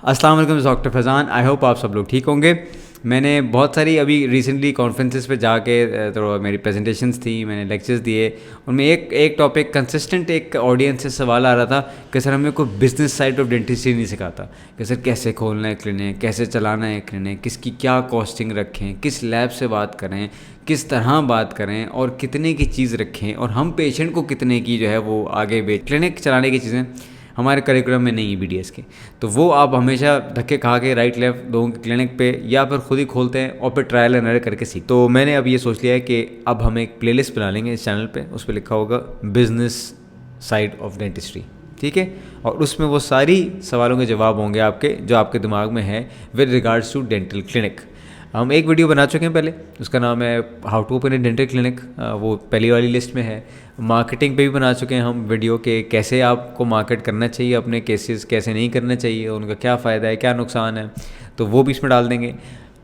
अस्सलाम वालेकुम doctor Faizan. I hope आप सब लोग ठीक होंगे। मैंने बहुत सारी अभी रिसेंटली कॉन्फ्रेंसेस पे जाके तो मेरी प्रेजेंटेशंस थी, मैंने लेक्चर्स दिए। उनमें एक टॉपिक कंसिस्टेंट एक ऑडियंस से सवाल आ रहा था कि सर हमें कोई बिजनेस साइड ऑफ डेंटिस्ट्री नहीं सिखाता कि सर कैसे खोलना है क्लिनिक, कैसे चलाना है क्लिनिक, किसकी क्या कॉस्टिंग रखें, किस लैब से बात करें, किस तरह बात करें और कितने की चीज़ रखें और हम पेशेंट को कितने की जो है वो आगे बेच। क्लिनिक चलाने की चीज़ें हमारे करिकुलम में नहीं है BDS के, तो वो आप हमेशा धक्के खा के राइट लेफ्ट लोगों के क्लिनिक पे या फिर खुद ही खोलते हैं और फिर ट्रायल एंड एरर करके सीख। तो मैंने अब ये सोच लिया है कि अब हम एक प्लेलिस्ट बना लेंगे इस चैनल पे, उस पर लिखा होगा बिजनेस साइड ऑफ डेंटिस्ट्री, ठीक है। और उसमें वो सारी सवालों के जवाब होंगे आपके जो आपके दिमाग में है with regards to dental clinic. हम एक वीडियो बना चुके हैं पहले, उसका नाम है how to open a dental clinic, वो पहली वाली लिस्ट में है। मार्केटिंग पे भी बना चुके हैं हम वीडियो के, कैसे आपको मार्केट करना चाहिए अपने केसेस, कैसे नहीं करना चाहिए, उनका क्या फ़ायदा है, क्या नुकसान है, तो वो भी इसमें डाल देंगे।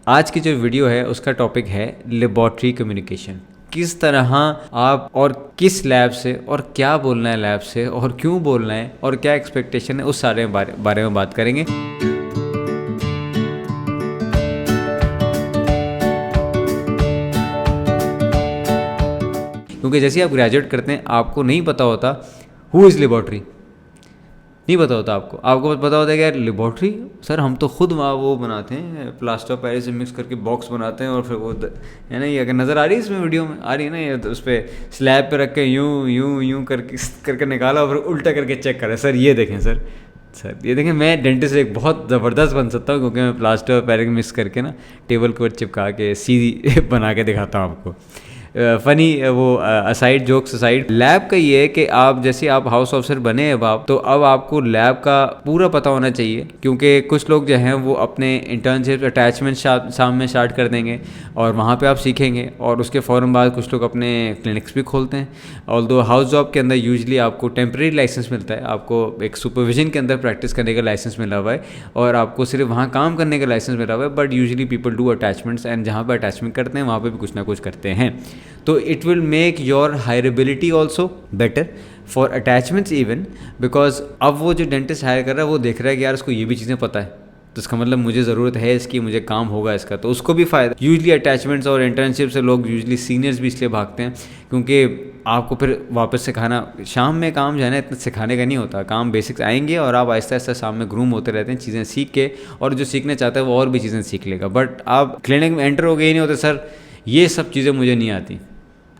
आज की जो वीडियो है उसका टॉपिक है लेबॉर्ट्री कम्युनिकेशन। किस तरह आप और किस लैब से और क्या बोलना है लैब से और क्यों बोलना है और क्या एक्सपेक्टेशन है, उस सारे बारे में बात करेंगे। क्योंकि जैसे ही आप ग्रेजुएट करते हैं आपको नहीं पता होता हु इज़ लेबॉर्ट्री, नहीं पता होता आपको पता होता है कि यार लेबॉर्ट्री सर हम तो खुद वहाँ वो बनाते हैं, प्लास्टर ऑफ पेरिस से मिक्स करके बॉक्स बनाते हैं और फिर वो है ना, ये अगर नज़र आ रही है इसमें वीडियो में आ रही है ना, ये तो उस पर स्लैब पे रख के यूँ यूँ यूँ करके निकाला और फिर उल्टा करके चेक करा, सर ये देखें सर ये देखें। मैं डेंटिस्ट एक बहुत ज़बरदस्त बन सकता हूँ क्योंकि मैं प्लास्टर ऑफ पेरिस मिक्स करके ना टेबल को चिपका के सीधी बना के दिखाता हूँ आपको। फ़नी वो असाइड जोक्स असाइड, लैब का ये है कि आप जैसे आप हाउस ऑफिसर बने अब आप, तो अब आपको लैब का पूरा पता होना चाहिए। क्योंकि कुछ लोग जो हैं वो अपने इंटर्नशिप अटैचमेंट सामने स्टार्ट कर देंगे और वहाँ पे आप सीखेंगे और उसके फ़ौरन बाद कुछ लोग अपने क्लिनिक्स भी खोलते हैं। ऑल्दो हाउस जॉब के अंदर यूजली आपको टेम्प्रेरी लाइसेंस मिलता है, आपको एक सुपरविजन के अंदर प्रैक्टिस करने का लाइसेंस मिला हुआ है और आपको सिर्फ वहाँ काम करने का लाइसेंस मिला हुआ है। But usually people do attachments and जहाँ पर अटैचमेंट करते हैं वहाँ पर भी कुछ ना कुछ करते हैं। तो it will make your hireability also better for attachments even, because अब वो जो डेंटिस्ट हायर कर रहा है वो देख रहा है कि यार उसको ये भी चीज़ें पता है, तो इसका मतलब मुझे ज़रूरत है इसकी, मुझे काम होगा इसका, तो उसको भी फ़ायदा। यूजली अटैचमेंट्स और इंटर्नशिप से लोग यूजली सीनियर्स भी इसलिए भागते हैं क्योंकि आपको फिर वापस सिखाना, शाम में काम जो है ना इतना सिखाने का नहीं होता, काम बेसिक्स आएंगे और आप आहिस्ता आहिस्ता शाम में ग्रूम होते रहते हैं चीज़ें सीख के, और जो सीखना चाहता है वो और भी चीज़ें सीख लेगा। बट आप क्लिनिक में एंटर हो गए ही नहीं होते सर ये सब चीज़ें मुझे नहीं आती,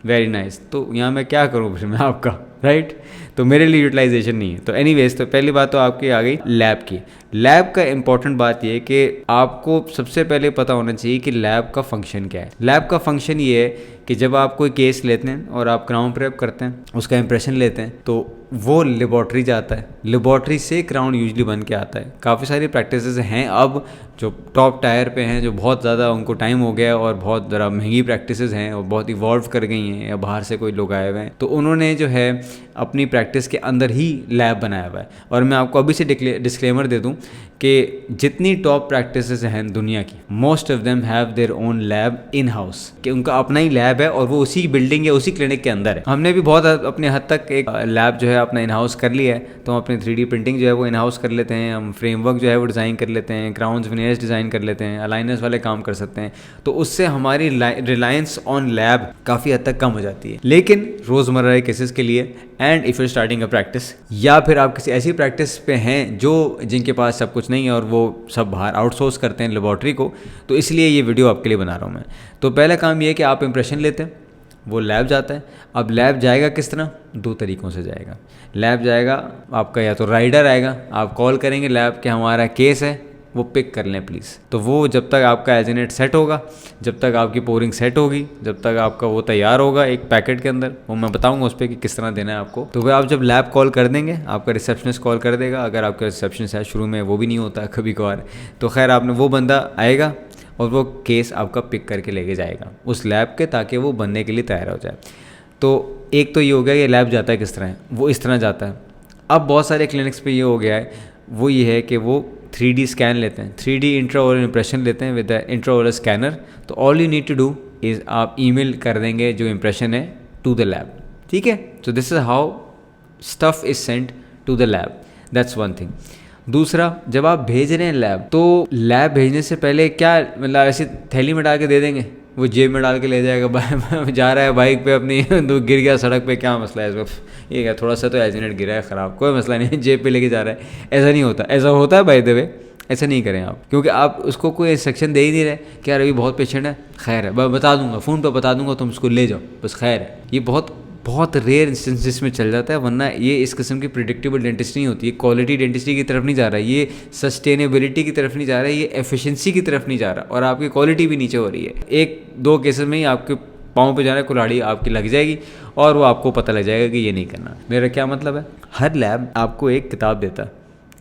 वेरी नाइस, तो यहाँ मैं क्या करूँ फिर मैं आपका, राइट। तो मेरे लिए यूटिलाइजेशन नहीं है। तो एनीवेज, तो पहली बात तो आपकी आ गई लैब की। लैब का इंपॉर्टेंट बात ये है कि आपको सबसे पहले पता होना चाहिए कि लैब का फंक्शन क्या है। लैब का फंक्शन ये है कि जब आप कोई केस लेते हैं और आप क्राउन प्रेप करते हैं, उसका इंप्रेशन लेते हैं, तो वो लेबॉर्ट्री जाता है, लेबॉर्ट्री से क्राउन यूजली बन के आता है। काफ़ी सारी प्रैक्टिसेस हैं अब जो टॉप टायर पे हैं, जो बहुत ज़्यादा उनको टाइम हो गया और बहुत ज़रा महंगी प्रैक्टिसेस हैं और बहुत इवॉल्व कर गई हैं, या बाहर से कोई लोग आए हुए हैं तो उन्होंने जो है अपनी प्रैक्टिस के अंदर ही लैब बनाया हुआ है। और मैं आपको अभी से डिस्क्लेमर दे दूं कि जितनी टॉप प्रैक्टिसेस हैं दुनिया की, most of them have their own lab in house, कि उनका अपना ही लैब है और वो उसी बिल्डिंग या उसी क्लिनिक के अंदर है। हमने भी बहुत अपने हद तक एक लैब जो है अपना इन हाउस कर लिया है, तो हम अपनी 3D प्रिंटिंग जो है वो इन हाउस कर लेते हैं, हम फ्रेमवर्क जो है वो डिज़ाइन कर लेते हैं, क्राउन्स विनियर्स डिज़ाइन कर लेते हैं, अलाइनर्स वाले काम कर सकते हैं, तो उससे हमारी रिलायंस ऑन लैब काफ़ी हद तक कम हो जाती है। लेकिन रोज़मर्रा के केसेस के लिए, and if you starting a practice, या फिर आप किसी ऐसी प्रैक्टिस पे हैं जो जिनके पास सब कुछ नहीं है और वो सब बाहर आउटसोर्स करते हैं लेबॉर्ट्री को, तो इसलिए ये वीडियो आपके लिए बना रहा हूँ मैं। तो पहला काम ये है कि आप इंप्रेशन लेते हैं, वो लैब जाता है। अब लैब जाएगा किस तरह, दो तरीक़ों से जाएगा। लैब जाएगा आपका, या तो राइडर आएगा, आप कॉल करेंगे लैब के हमारा केस है, वो पिक कर लें प्लीज़। तो वो जब तक आपका एजेनेट सेट होगा, जब तक आपकी पोरिंग सेट होगी, जब तक आपका वो तैयार होगा एक पैकेट के अंदर, वो मैं बताऊंगा उस पर कि किस तरह देना है आपको, तो वह आप जब लैब कॉल कर देंगे आपका रिसेप्शनिस्ट कॉल कर देगा। अगर आपका रिसेप्शनिस्ट है, शुरू में वो भी नहीं होता कभी कभार, तो खैर आपने वो बंदा आएगा और वो केस आपका पिक करके लेके जाएगा उस लैब के, ताकि वो बनने के लिए तैयार हो जाए। तो एक तो ये हो गया कि लैब जाता है किस तरह है, वो इस तरह जाता है। अब बहुत सारे क्लिनिक्स पे ये हो गया है, वो ये है कि वो 3D स्कैन लेते हैं, 3D इंट्राओरल इंप्रेशन लेते हैं विद द इंट्राओरल स्कैनर। तो all you need to do is आप ईमेल कर देंगे जो इंप्रेशन है टू द लैब, ठीक है। So this is how stuff is sent to the lab, that's one thing. दूसरा, जब आप भेज रहे हैं लैब, तो लैब भेजने से पहले क्या मतलब ऐसी थैली में डाल के दे देंगे, वो जेब में डाल के ले जाएगा जा रहा है बाइक पे अपनी तो गिर गया सड़क पे, क्या मसला है इसमें, ये क्या थोड़ा सा तो एक्सीडेंट गिरा है ख़राब, कोई मसला नहीं, जेब पे लेके जा रहा है। ऐसा नहीं होता, ऐसा होता है बाय द वे, ऐसा नहीं करें आप, क्योंकि आप उसको कोई इंस्ट्रक्शन दे ही नहीं रहे कि यार अभी बहुत पेशेंट है, खैर है बता दूंगा फ़ोन पे बता दूंगा, तुम उसको ले जाओ बस, खैर है। ये बहुत बहुत रेयर इंस्टेंसेस में चल जाता है, वरना ये इस किस्म की प्रिडिक्टेबल डेंटिस्ट्री नहीं होती है, क्वालिटी डेंटिस्ट्री की तरफ नहीं जा रहा है, ये सस्टेनेबिलिटी की तरफ नहीं जा रहा है, ये एफिशिएंसी की तरफ नहीं जा रहा, और आपकी क्वालिटी भी नीचे हो रही है। एक दो केसेस में ही आपके पाँव पे जाना है, कुल्हाड़ी आपकी लग जाएगी और वो आपको पता लग जाएगा कि ये नहीं करना। मेरा क्या मतलब है, हर लैब आपको एक किताब देता है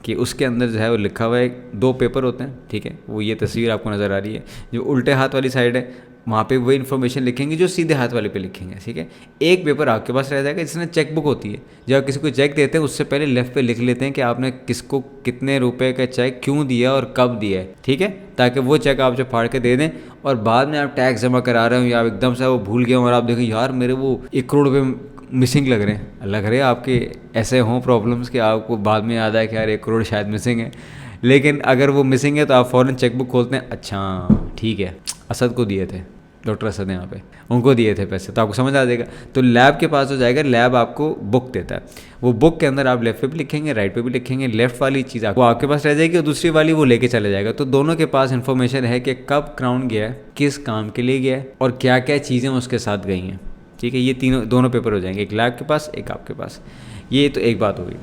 कि उसके अंदर जो है वो लिखा हुआ है, 2 पेपर होते हैं, ठीक है, वो ये तस्वीर आपको नज़र आ रही है, जो उल्टे हाथ वाली साइड है वहाँ पे वही इन्फॉर्मेशन लिखेंगे जो सीधे हाथ वाले पे लिखेंगे, ठीक है। एक पेपर आपके पास रह जाएगा जिसमें चेक बुक होती है, जब किसी को चेक देते हैं उससे पहले लेफ्ट पे लिख लेते हैं कि आपने किसको कितने रुपए का चेक क्यों दिया और कब दिया है, ठीक है, ताकि वो चेक आप जो फाड़ के दे दें और बाद में आप टैक्स जमा करा रहे हो या एकदम से वो भूल गए और आप देखें यार मेरे वो 1 करोड़ रुपये मिसिंग लग रहे हैं, लग रहे हैं आपके ऐसे हों प्रॉब्लम्स कि आपको बाद में याद आया कि यार 1 करोड़ शायद मिसिंग है। लेकिन अगर वो मिसिंग है तो आप फ़ौरन चेकबुक खोलते हैं, अच्छा ठीक है असद को दिए थे, डॉक्टर असद यहाँ पे उनको दिए थे पैसे, तो आपको समझ आ जाएगा। तो लैब के पास हो जाएगा, लैब आपको बुक देता है, वो बुक के अंदर आप लेफ्ट पे भी लिखेंगे राइट पे भी लिखेंगे, लेफ्ट वाली चीज़ वो आपके पास रह जाएगी और दूसरी वाली वो लेके चले जाएगा। तो दोनों के पास इन्फॉर्मेशन है कि कब क्राउन गया है, किस काम के लिए गया है और क्या क्या चीज़ें उसके साथ गई हैं, ठीक है। ये दोनों पेपर हो जाएंगे, एक लैब के पास एक आपके पास। ये तो एक बात होगी।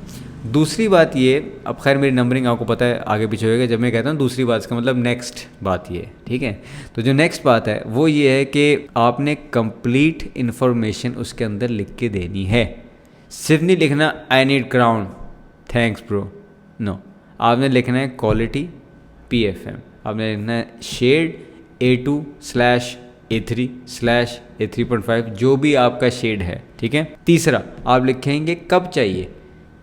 दूसरी बात ये, अब खैर मेरी नंबरिंग आपको पता है आगे पीछे होएगा, जब मैं कहता हूँ दूसरी बात इसका मतलब नेक्स्ट बात ये, ठीक है। तो जो नेक्स्ट बात है वो ये है कि आपने कंप्लीट इन्फॉर्मेशन उसके अंदर लिख के देनी है। सिर्फ नहीं लिखना I need crown thanks bro, no, आपने लिखना है क्वालिटी PFM, आपने लिखना है शेड A2/A3/A3.5 जो भी आपका शेड है, ठीक है। तीसरा आप लिखेंगे कब चाहिए,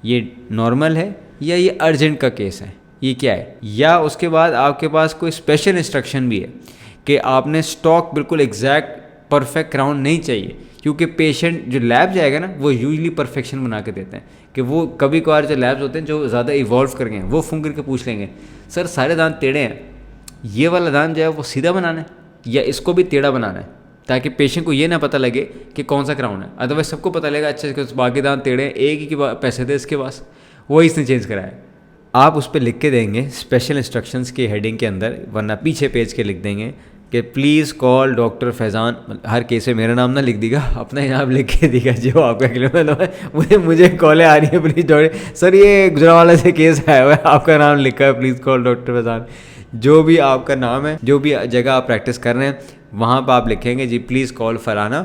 ये नॉर्मल है या ये अर्जेंट का केस है, ये क्या है, या उसके बाद आपके पास कोई स्पेशल इंस्ट्रक्शन भी है कि आपने स्टॉक बिल्कुल एग्जैक्ट परफेक्ट क्राउन नहीं चाहिए, क्योंकि पेशेंट जो लैब जाएगा ना वो यूजली परफेक्शन बना के देते हैं, कि वो कभी कभार जो लैब्स होते हैं जो ज़्यादा इवॉल्व कर गए हैं वो फ़ोन करके पूछ लेंगे सर सारे दांत टेढ़े हैं, ये वाला दांत जो है वो सीधा बनाना है या इसको भी टेढ़ा बनाना है, ताकि पेशेंट को ये ना पता लगे कि कौन सा क्राउन है। अदरवाइज सबको पता लगेगा अच्छा बाकी दांत टेढ़े हैं, एक ही के पैसे थे इसके पास, वही इसने चेंज कराया। आप उस पर लिख के देंगे स्पेशल इंस्ट्रक्शंस के हेडिंग के अंदर, वरना पीछे पेज के लिख देंगे कि please call doctor Faizan, her case में मेरा नाम ना लिख देगा, अपना ही नाम लिख के देगा जो आपका क्लिनिक है, मुझे कॉलें आ रही है प्लीज़ डॉक्टर सर ये गुजरांवाला से केस आया हुआ है, आपका नाम लिखा है प्लीज़ कॉल डॉक्टर फैज़ान, जो भी आपका नाम है, जो भी जगह आप प्रैक्टिस कर रहे हैं वहाँ पर आप लिखेंगे जी प्लीज़ कॉल फलाना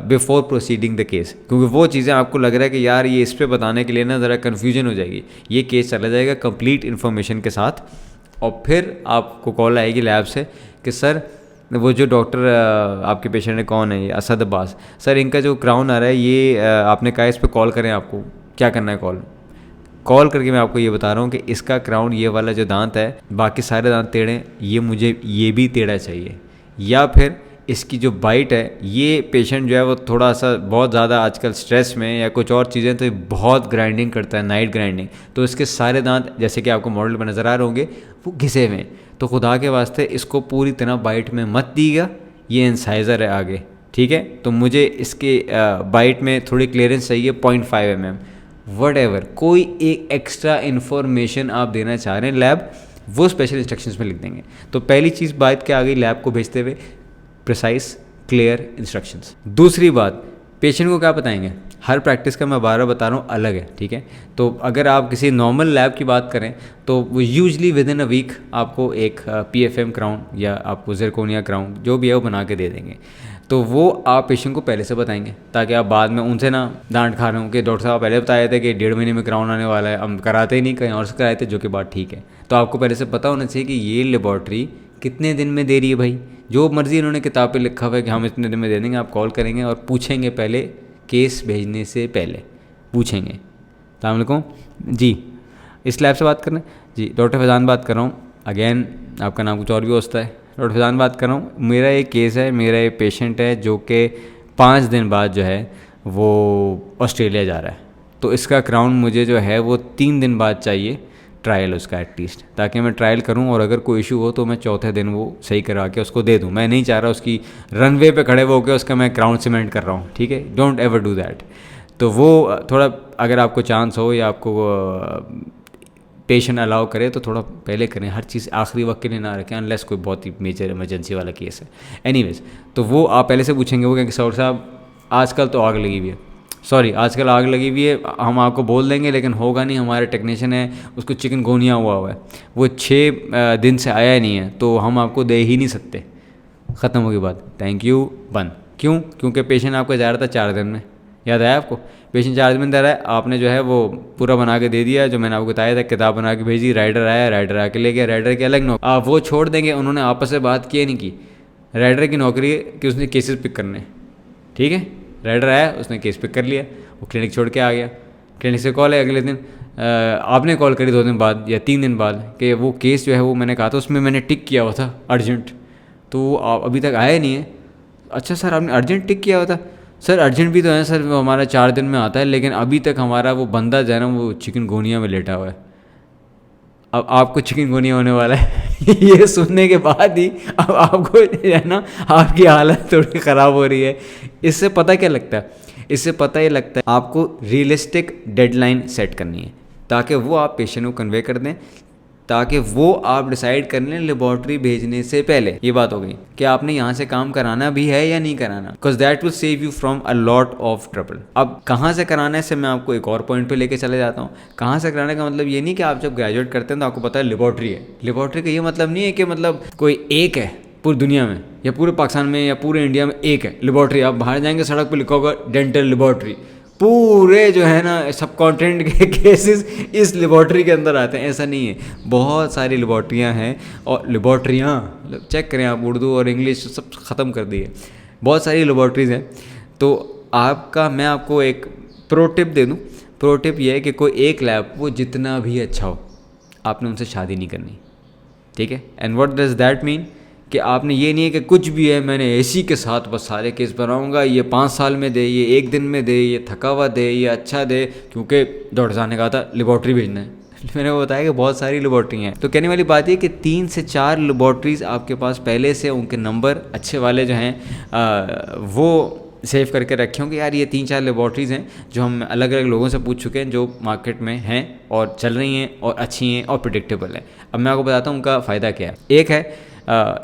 बिफोर प्रोसीडिंग द केस, क्योंकि वो चीज़ें आपको लग रहा है कि यार ये इस पर बताने के लिए ना ज़रा कन्फ्यूजन हो जाएगी, ये केस चला जाएगा कंप्लीट इन्फॉर्मेशन के साथ, और फिर आपको कॉल आएगी लैब से कि सर वो जो डॉक्टर आपके पेशेंट है कौन है, ये असद अब्बास सर, इनका जो क्राउन आ रहा है ये आपने कहा इस पर कॉल करें, आपको क्या करना है कॉल करके मैं आपको ये बता रहा हूँ कि इसका क्राउन ये वाला जो दांत है, बाकी सारे दांत टेढ़े हैं, ये मुझे ये भी टेढ़ा चाहिए, या फिर इसकी जो बाइट है, ये पेशेंट जो है वो थोड़ा सा बहुत ज़्यादा आजकल स्ट्रेस में या कुछ और चीज़ें तो बहुत ग्राइंडिंग करता है, नाइट ग्राइंडिंग, तो इसके सारे दांत जैसे कि आपको मॉडल पर नज़र आ रहे होंगे वो घिसे हुए हैं, तो खुदा के वास्ते इसको पूरी तरह बाइट में मत दीगा, ये इंसाइज़र है आगे, ठीक है। तो मुझे इसके बाइट में थोड़ी क्लियरेंस चाहिए 0.5 mm, वट कोई एक एक्स्ट्रा इन्फॉर्मेशन आप देना चाह रहे हैं लैब, वो स्पेशल इंस्ट्रक्शंस में लिख देंगे। तो पहली चीज़ बात क्या आ गई लैब को भेजते हुए, प्रिसाइज क्लियर इंस्ट्रक्शंस। दूसरी बात, पेशेंट को क्या बताएंगे, हर प्रैक्टिस का मैं 12 बता रहा हूँ अलग है, ठीक है। तो अगर आप किसी नॉर्मल लैब की बात करें तो वो usually within a week आपको एक PFM क्राउन या आपको ज़िरकोनिया क्राउन जो भी है वो बना के दे देंगे, तो वो आप पेशेंट को पहले से बताएंगे ताकि आप बाद में उनसे ना डांट खा रहे हो कि डॉक्टर साहब पहले बताए थे कि 1.5 महीने में क्राउन आने वाला है, हम कराते ही नहीं, कहीं और से कराए थे, जो कि बात ठीक है। तो आपको पहले से पता होना चाहिए कि ये लेबॉर्ट्री कितने दिन में दे रही है भाई, जो मर्जी इन्होंने किताब पे लिखा हुआ है कि हम इतने दिन में दे देंगे, आप कॉल करेंगे और पूछेंगे पहले, केस भेजने से पहले पूछेंगे। अस्सलाम वालेकुम जी, इस लैब से बात कर रहे हैं जी, डॉक्टर फैज़ान बात कर रहा हूँ, अगेन आपका नाम कुछ और भी होता है, डॉक्टर फैज़ान बात कर रहा हूँ, मेरा एक केस है, मेरा एक पेशेंट है जो कि 5 दिन बाद जो है वो ऑस्ट्रेलिया जा रहा है, तो इसका क्राउन मुझे जो है वो 3 दिन बाद चाहिए, ट्रायल उसका एटलीस्ट, ताकि मैं ट्रायल करूं और अगर कोई इशू हो तो मैं चौथे दिन वो सही करा के उसको दे दूं। मैं नहीं चाह रहा उसकी रनवे पे खड़े होकर उसका मैं क्राउन सीमेंट कर रहा हूं, ठीक है, डोंट एवर डू दैट। तो वो थोड़ा अगर आपको चांस हो या आपको पेशेंट अलाउ करे तो थोड़ा पहले करें, हर चीज़ आखिरी वक्त के लिए ना रखें, अनलेस कोई बहुत ही मेजर इमरजेंसी वाला केस है। एनीवेज, तो वो आप पहले से पूछेंगे वो कि सौर साहब आजकल तो आग लगी हुई है, सॉरी आजकल आग लगी हुई है, हम आपको बोल देंगे लेकिन होगा नहीं, हमारे टेक्नीशियन है उसको चिकनगुनिया हुआ है, वो 6 दिन से आया नहीं है, तो हम आपको दे ही नहीं सकते। ख़त्म होगी बात, थैंक यू, बंद। क्यों? क्योंकि पेशेंट आपका जा रहा था 4 दिन में, याद आया आपको? पेशेंट 4 दिन में दे रहा है, आपने जो है वो पूरा बना के दे दिया, जो मैंने आपको बताया था, किताब बना के भेजी, राइडर आया, राइडर आके ले गया, राइडर की अलग नौकरी, आप वो छोड़ देंगे, उन्होंने आपस में बात की नहीं की, राइडर की नौकरी कि उसने केसेस पिक करने, ठीक है, राइडर आया, उसने केस पिक कर लिया, वो क्लिनिक छोड़ के आ गया, क्लिनिक से कॉल है अगले दिन, आपने कॉल करी 2 दिन बाद या 3 दिन बाद कि वो केस जो है वो मैंने कहा था उसमें मैंने टिक किया हुआ था अर्जेंट, तो आप अभी तक आया नहीं है। अच्छा सर आपने अर्जेंट टिक किया हुआ था? सर अर्जेंट भी तो है सर, वो हमारा 4 दिन में आता है, लेकिन अभी तक हमारा वो बंदा जो है ना वो चिकनगुनिया में लेटा हुआ है। अब आपको चिकनगुनिया होने वाला है ये सुनने के बाद ही अब आपको जो है ना आपकी हालत थोड़ी ख़राब हो रही है। इससे पता क्या लगता है? इससे पता ये लगता है आपको रियलिस्टिक डेडलाइन सेट करनी है, ताकि वो आप पेशेंट को कन्वे कर दें, ताकि वो आप डिसाइड कर लें लेबॉर्ट्री भेजने से पहले। ये बात हो गई कि आपने यहाँ से काम कराना भी है या नहीं कराना, because that will save you from a lot of trouble. अब कहाँ से कराना है, इससे मैं आपको एक और पॉइंट पे लेके चले जाता हूँ। कहाँ से कराने का मतलब ये नहीं कि आप जब ग्रेजुएट करते हैं तो आपको पता है लेबॉर्ट्री है। लेबॉर्ट्री का ये मतलब नहीं है कि मतलब कोई एक है पूरी दुनिया में या पूरे पाकिस्तान में या पूरे इंडिया में एक है लेबॉर्ट्री। आप बाहर जाएंगे सड़क पर लिखा होगा डेंटल लेबॉर्ट्री, पूरे जो है ना सब कॉन्टिनेंट के केसेस इस लेबॉर्ट्री के अंदर आते हैं। ऐसा नहीं है, बहुत सारी लेबॉर्ट्रियाँ हैं और लेबॉर्ट्रियाँ चेक करें आप, उर्दू और इंग्लिश सब ख़त्म कर दी है, बहुत सारी लेबॉर्ट्रीज़ हैं। तो आपका मैं आपको एक प्रो टिप दे दूँ। प्रो टिप ये है कि कोई एक लैब वो जितना भी अच्छा हो आपने उनसे शादी नहीं करनी, ठीक है। And what does that mean कि आपने ये नहीं है कि कुछ भी है मैंने इसी के साथ बस सारे केस बनाऊंगा, ये 5 साल में दे, ये 1 दिन में दे, ये थका हुआ दे, ये अच्छा दे, क्योंकि डॉक्टर साहब ने कहा था लेबॉर्ट्री भेजना है मैंने वो बताया कि बहुत सारी लेबॉर्ट्री हैं। तो कहने वाली बात ये कि 3 से 4 लेबॉर्ट्रीज़ आपके पास पहले से उनके नंबर अच्छे वाले जो हैं वो सेव करके रखे होंगे। यार ये 3-4 लेबॉर्ट्रीज़ हैं जो हम अलग अलग लोगों से पूछ चुके हैं, जो मार्केट में हैं और चल रही हैं और अच्छी हैं और प्रिडिक्टेबल हैं। अब मैं आपको बताता हूँ उनका फ़ायदा क्या है। एक है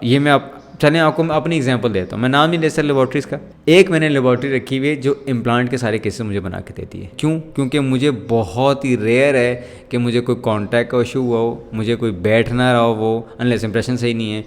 ये मैं आप चलें आपको मैं अपनी एग्जांपल देता हूँ, मैं नाम नहीं ले सकता लेबॉर्ट्रीज़ का। एक मैंने लेबॉर्ट्री रखी हुई है जो इम्प्लांट के सारे केसेस मुझे बना के देती है। क्यों? क्योंकि मुझे बहुत ही रेयर है कि मुझे कोई कॉन्टैक्ट का इशू हुआ हो, मुझे कोई बैठ ना रहा हो वो, अनलेस इंप्रेशन सही नहीं है,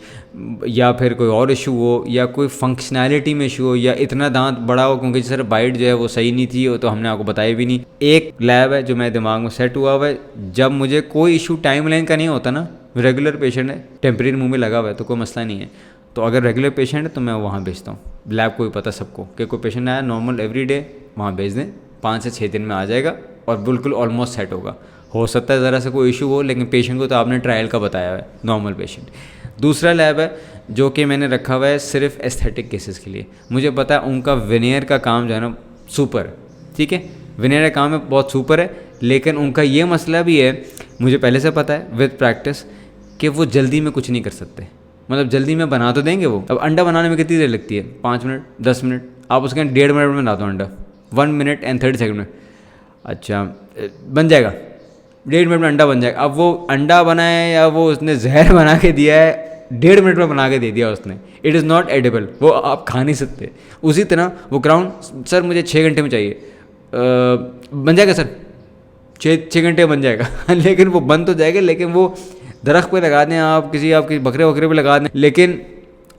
या फिर कोई और इशू हो, या कोई फंक्शनैलिटी में इशू हो, या इतना दांत बड़ा हो क्योंकि सर बाइट जो है वो सही नहीं थी, तो हमने आपको बताया भी नहीं। एक लैब है जो मेरे दिमाग में सेट हुआ है, जब मुझे कोई इशू टाइम लाइन का नहीं होता ना, रेगुलर पेशेंट है, टेम्परेरी मुंह में लगा हुआ है तो कोई मसला नहीं है, तो अगर रेगुलर पेशेंट है तो मैं वहाँ भेजता हूँ। लैब को भी पता सबको कि कोई पेशेंट आया नॉर्मल एवरीडे, वहाँ भेज दें, 5 से 6 दिन में आ जाएगा और बिल्कुल ऑलमोस्ट सेट होगा। हो सकता है ज़रा सा कोई इशू हो, लेकिन पेशेंट को तो आपने ट्रायल का बताया है, नॉर्मल पेशेंट। दूसरा लैब है जो कि मैंने रखा हुआ है सिर्फ एस्थेटिक केसेस के लिए। मुझे पता है उनका विनियर का काम जो है ना सुपर, ठीक है, विनियर का काम है बहुत सुपर है, लेकिन उनका ये मसला भी है, मुझे पहले से पता है विद प्रैक्टिस, कि वो जल्दी में कुछ नहीं कर सकते। मतलब जल्दी में बना तो देंगे वो, अब अंडा बनाने में कितनी देर लगती है? 5 मिनट 10 मिनट, आप उसके 1.5 मिनट में बनाते हो अंडा, 1 मिनट एंड 30 सेकंड में, अच्छा बन जाएगा, 1.5 मिनट में अंडा बन जाएगा। अब वो अंडा बनाए या वो उसने जहर बना के दिया है, 1.5 मिनट में बना के दे दिया उसने, इट इज़ नॉट एडिबल, वो आप खा नहीं सकते। उसी तरह वो क्राउन, सर मुझे 6 घंटे में चाहिए, बन जाएगा सर, 6 घंटे बन जाएगा लेकिन वो बन तो जाएगा, लेकिन वो दरख्त पे लगा दें आप, किसी आपके बकरे वकरे पे लगा दें, लेकिन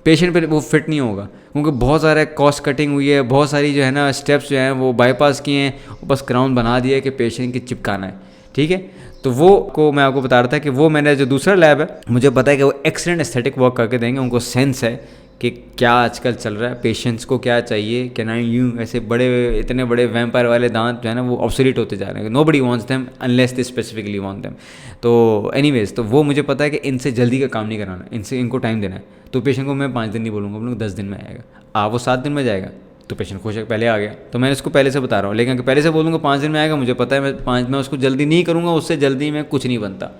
पेशेंट पे वो फिट नहीं होगा, क्योंकि बहुत सारे कॉस्ट कटिंग हुई है, बहुत सारी जो है ना स्टेप्स जो हैं वो बाईपास किए हैं, बस क्राउन बना दिया है कि पेशेंट की चिपकाना है, ठीक है। तो वो को मैं आपको बता रहा था कि वो मैंने जो दूसरा लैब है, मुझे पता है कि वो एक्सीलेंट एस्थेटिक वर्क करके देंगे, उनको सेंस है कि क्या आजकल चल रहा है, पेशेंट्स को क्या चाहिए, कि ना यूँ ऐसे बड़े इतने बड़े वैम्पायर वाले दांत जो है ना वो ऑब्सोलीट होते जा रहे हैं, nobody wants them unless they specifically want them. तो एनीवेज, तो वो मुझे पता है कि इनसे जल्दी का काम नहीं कराना, इनको टाइम देना है। तो पेशेंट को मैं 5 दिन नहीं बोलूँगा, बोलूँगा 10 दिन में आएगा, वो 7 दिन में जाएगा तो पेशेंट खुश है, पहले आ गया। तो मैंने इसको पहले से बता रहा हूँ, लेकिन पहले से बोलूँगा 5 दिन में आएगा, मुझे पता है मैं 5 में उसको जल्दी नहीं करूँगा, उससे जल्दी में कुछ नहीं बनता।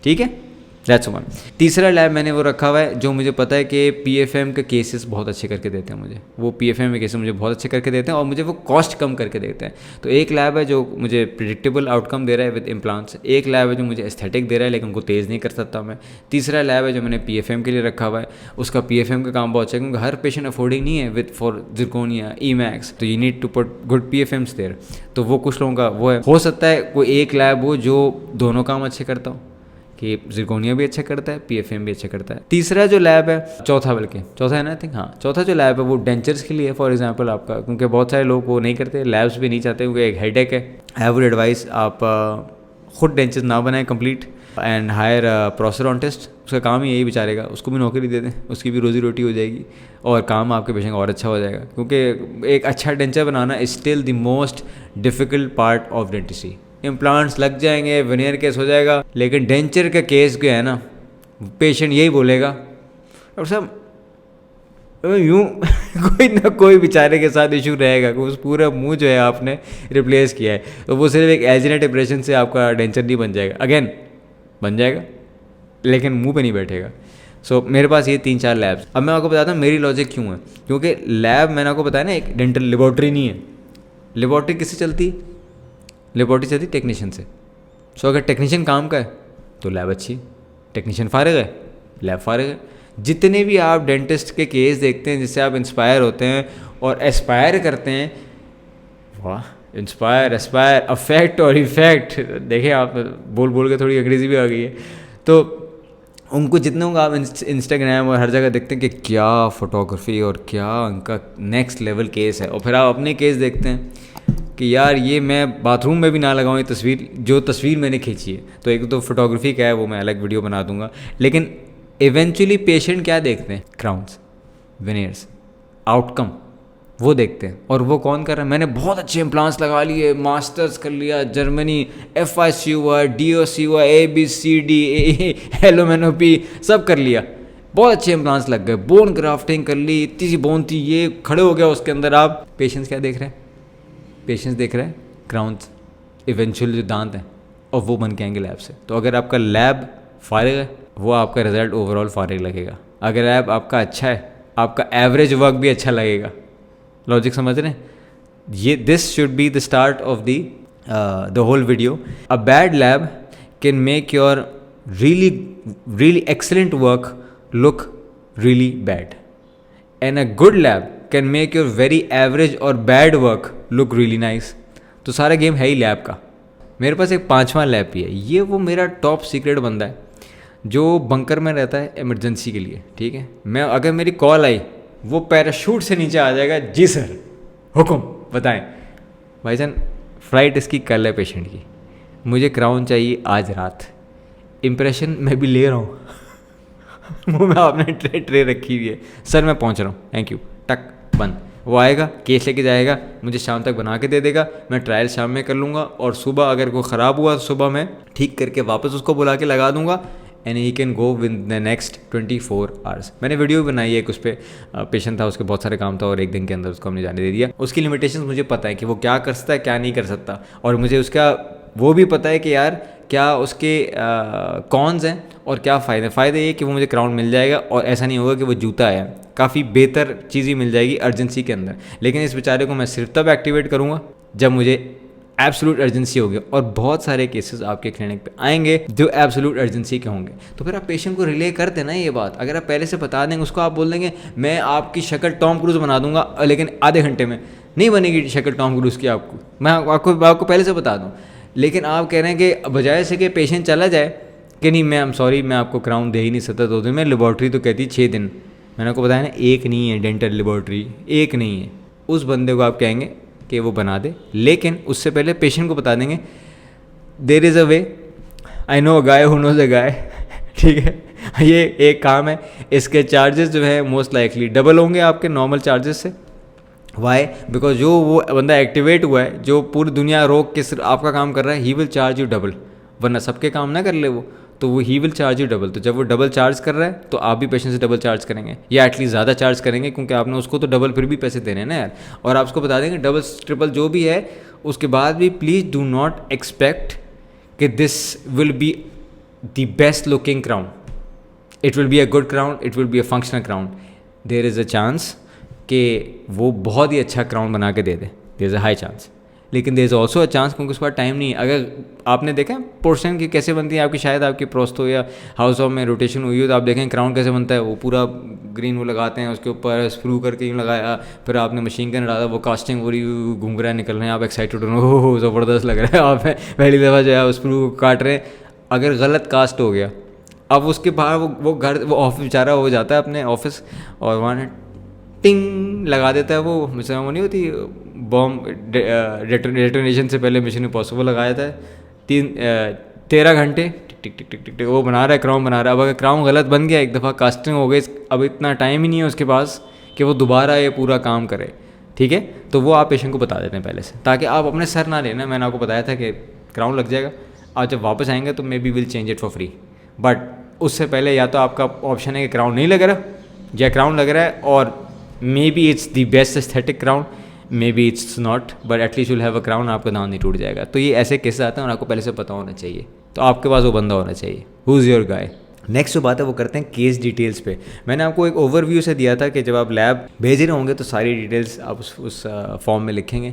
ठीक है, दैट्स वन। तीसरा लैब मैंने वो रखा हुआ है जो मुझे पता है कि PFM के केसेस बहुत अच्छे करके देते हैं मुझे, वो PFM के केसेस मुझे बहुत अच्छे करके देते हैं और मुझे वो कॉस्ट कम करके देते हैं। तो एक लैब है जो मुझे प्रिडिक्टेबल आउटकम दे रहा है विद इम्प्लांट्स, एक लैब है जो मुझे एस्थेटिक दे रहा है लेकिन उनको तेज़ नहीं कर सकता मैं, तीसरा लैब है जो मैंने PFM के लिए रखा हुआ है, उसका PFM का काम बहुत अच्छा है क्योंकि हर पेशेंट अफोर्डिंग नहीं है विद फॉर जिरकोनिया ईमैक्स, तो you need to put good PFMs there. तो वो कुछ लोगों का वो है, हो सकता है कोई एक लैब हो जो दोनों काम अच्छे करता हो कि जिरकोनिया भी अच्छा करता है, PFM भी अच्छा करता है। तीसरा जो लैब है, चौथा है ना आई थिंक, हाँ चौथा जो लैब है वो डेंचर्स के लिए फॉर एग्जांपल आपका, क्योंकि बहुत सारे लोग वो नहीं करते, लैब्स भी नहीं चाहते क्योंकि एक हेडेक है। आई वुड एडवाइस आप खुद डेंचर्स ना बनाएं कंप्लीट एंड हायर प्रोस्टोडोंटिस्ट, उसका काम ही यही बेचारेगा, उसको भी नौकरी दे दें, उसकी भी रोजी रोटी हो जाएगी और काम आपके पेशेंट का और अच्छा हो जाएगा, क्योंकि एक अच्छा denture banana is still the most difficult part of dentistry. Implants लग जाएंगे, वेनियर केस हो जाएगा, लेकिन डेंचर का केस जो है ना, पेशेंट यही बोलेगा और सब यूँ कोई ना कोई बेचारे के साथ इशू रहेगा कि उस पूरा मुंह जो है आपने रिप्लेस किया है, तो वो सिर्फ एक एजिनेट ऑपरेशन से आपका डेंचर नहीं बन जाएगा, अगेन बन जाएगा लेकिन मुंह पे नहीं बैठेगा। सो मेरे पास ये 3-4 लैब्स। अब मैं आपको बताता हूँ मेरी लॉजिक क्यों है, क्योंकि लैब मैंने आपको बताया ना एक डेंटल लेबॉर्ट्री नहीं है। लेबॉर्ट्री किससे चलती? लेबॉर्ट्री चलती टेक्नीशियन से। सो अगर टेक्नीशियन काम का है तो लैब अच्छी, टेक्नीशियन फारिग है, लैब फारिग है। जितने भी आप डेंटिस्ट के केस देखते हैं जिससे आप इंस्पायर होते हैं और एस्पायर करते हैं, वाह, इंस्पायर, एस्पायर, अफेक्ट और इफेक्ट, देखें आप बोल बोल के थोड़ी अंग्रेज़ी भी आ गई है। तो उनको जितने होंगे आप इंस्टाग्राम और हर जगह देखते हैं कि क्या फ़ोटोग्राफी और क्या उनका नेक्स्ट लेवल केस है, और फिर आप अपने केस देखते हैं कि यार ये मैं बाथरूम में भी ना लगाऊँ ये तस्वीर, जो तस्वीर मैंने खींची है। तो एक तो फोटोग्राफी क्या है वो मैं अलग वीडियो बना दूंगा, लेकिन इवेंचुअली पेशेंट क्या देखते हैं? क्राउन्स, वेनियर्स, आउटकम वो देखते हैं। और वो कौन कर रहा है? मैंने बहुत अच्छे इम्प्लांट्स लगा लिए, मास्टर्स कर लिया, जर्मनी, FIC हुआ, DOC हुआ, ABCD, LMNOP सब कर लिया, बहुत अच्छे इम्प्लांट्स लग गए, बोन ग्राफ्टिंग कर ली, इतनी सी बोन थी, ये खड़े हो गया उसके अंदर। आप पेशेंट्स क्या देख रहे हैं? पेशेंट्स देख रहे हैं क्राउन्स, इवेंचुअल जो दांत हैं, और वो बन के आएंगे लैब से। तो अगर आपका लैब फारिग है, वो आपका रिजल्ट ओवरऑल फारिग लगेगा। अगर लैब आपका अच्छा है, आपका एवरेज वर्क भी अच्छा लगेगा। लॉजिक समझ रहे हैं? ये this should be the start of the whole video. A bad lab can make your really excellent work look really bad, and a good lab can make your very average or bad work look really nice। तो सारा game है ही lab का। मेरे पास एक 5वां lab भी है, ये वो मेरा टॉप सीक्रेट बंदा है जो बंकर में रहता है इमरजेंसी के लिए, ठीक है। मैं अगर मेरी कॉल आई, वो पैराशूट से नीचे आ जाएगा, जी सर हुक्म बताएं। भाईजान फ़्लाइट इसकी कल है पेशेंट की, मुझे क्राउन चाहिए आज रात, इम्प्रेशन मैं भी ले रहा हूँ मुँह में आपने ट्रे रखी हुई है, सर मैं पहुँच रहा हूँ, थैंक यू, टक बंद। वो आएगा, केस लेके जाएगा, मुझे शाम तक बना के दे देगा, मैं ट्रायल शाम में कर लूँगा, और सुबह अगर कोई ख़राब हुआ तो सुबह मैं ठीक करके वापस उसको बुला के लगा दूँगा, and he can go with the next 24 hours. मैंने वीडियो भी बनाई है एक, उस पर पेशेंट था, उसके बहुत सारे काम था और एक दिन के अंदर उसको हमने जाने दे दिया। उसकी लिमिटेशंस मुझे पता है कि वो क्या कर सकता है, क्या नहीं कर सकता, और मुझे उसका वो भी पता है कि यार क्या उसके कॉन्स हैं और क्या फ़ायदे ये कि वो मुझे क्राउन मिल जाएगा, और ऐसा नहीं होगा कि वो जूता है, काफ़ी बेहतर चीज़ ही मिल जाएगी अर्जेंसी के अंदर। लेकिन इस बेचारे को मैं सिर्फ तब एक्टिवेट करूँगा जब मुझे एब्सोल्यूट अर्जेंसी होगी, और बहुत सारे केसेस आपके क्लिनिक पे आएंगे जो एब्सोल्यूट अर्जेंसी के होंगे। तो फिर आप पेशेंट को रिले कर देना ये बात। अगर आप पहले से बता देंगे उसको, आप बोल देंगे मैं आपकी शक्ल टॉम क्रूज बना दूंगा, लेकिन आधे घंटे में नहीं बनेगी शक्ल टॉम क्रूज की आपको, मैं आपको पहले से बता दूँ। लेकिन आप कह रहे हैं कि बजाय से कि पेशेंट चला जाए कि नहीं मैं सॉरी मैं आपको क्राउन दे ही नहीं सकता 2 दिन में, लेबॉर्ट्री तो कहती 6 दिन। मैंने आपको बताया ना, एक नहीं है डेंटल लेबॉर्ट्री, एक नहीं है। उस बंदे को आप कहेंगे कि वो बना दे, लेकिन उससे पहले पेशेंट को बता देंगे there is a way, I know a guy who knows a guy, ठीक है। ये एक काम है, इसके चार्जेस जो है मोस्ट लाइकली डबल होंगे आपके नॉर्मल चार्जेस से। वाई? बिकॉज जो वो बंदा एक्टिवेट हुआ है, जो पूरी दुनिया रोक के सिर्फ आपका काम कर रहा है, he will charge U double, वरना सबके काम ना कर ले वो, तो वो he will charge U double. तो जब वो डबल चार्ज कर रहा है तो आप भी पेशेंट से डबल चार्ज करेंगे, या एटलीस्ट ज़्यादा चार्ज करेंगे, क्योंकि आपने उसको तो डबल फिर भी पैसे देने हैं ना यार। और आप उसको बता देंगे डबल ट्रिपल जो भी है, उसके बाद भी प्लीज़ डू नॉट एक्सपेक्ट कि this will be the best looking crown, it will be a good crown, it will be a functional crown, there is a chance कि वो बहुत ही अच्छा क्राउन बना के दे दे, there is a high chance. लेकिन there is also a chance क्योंकि उसके पास टाइम नहीं है. अगर आपने देखा पोर्शन की कैसे बनती है आपकी, शायद आपकी प्रोस्तो या हाउस ऑफ में रोटेशन हुई हो तो आप देखें क्राउन कैसे बनता है. वो पूरा ग्रीन वो लगाते हैं, उसके ऊपर स्क्रू करके यूँ लगाया, फिर आपने मशीन गन डाला, वो कास्टिंग पूरी घूम रहा है, निकल रहे हैं, आप एक्साइटेड हो, हो ज़बरदस्त लग रहा है, आप पहली दफ़ा जो है स्क्रू काट रहे हैं. अगर गलत कास्ट हो गया, अब उसके बाहर वो घर वो ऑफिस बेचारा हो जाता है अपने ऑफिस, और वहाँ टिंग लगा देता है. वो मिशन वो नहीं होती बॉम्ब डेटोनेशन से पहले मिशन इम्पॉसिबल लगाया था 13 घंटे टिक टिक टिक टिक टिक वो बना रहा है, क्राउन बना रहा है. अब अगर क्राउन गलत बन गया, एक दफ़ा कास्टिंग हो गई, अब इतना टाइम ही नहीं है उसके पास कि वो दोबारा ये पूरा काम करे. ठीक है, तो वो आप पेशेंट को बता देते हैं पहले से, ताकि आप अपने सर ना लेना. मैंने आपको बताया था कि क्राउन लग जाएगा, आप जब वापस आएंगे तो may be will change it for free. But उससे पहले या तो आपका ऑप्शन है कि क्राउन नहीं लग रहा, या क्राउन लग रहा है और may be it's the best aesthetic crown, may be it's not, but at least you'll have a crown, आपका दांत नहीं टूट जाएगा. तो ये ऐसे केसेस आते हैं और आपको पहले से पता होना चाहिए. तो आपके पास वो बंदा होना चाहिए, who is your guy. Next जो बात है वो करते हैं केस डिटेल्स पे. मैंने आपको एक ओवरव्यू से दिया था कि जब आप लैब भेज रहे होंगे तो सारी डिटेल्स आप उस फॉर्म में लिखेंगे.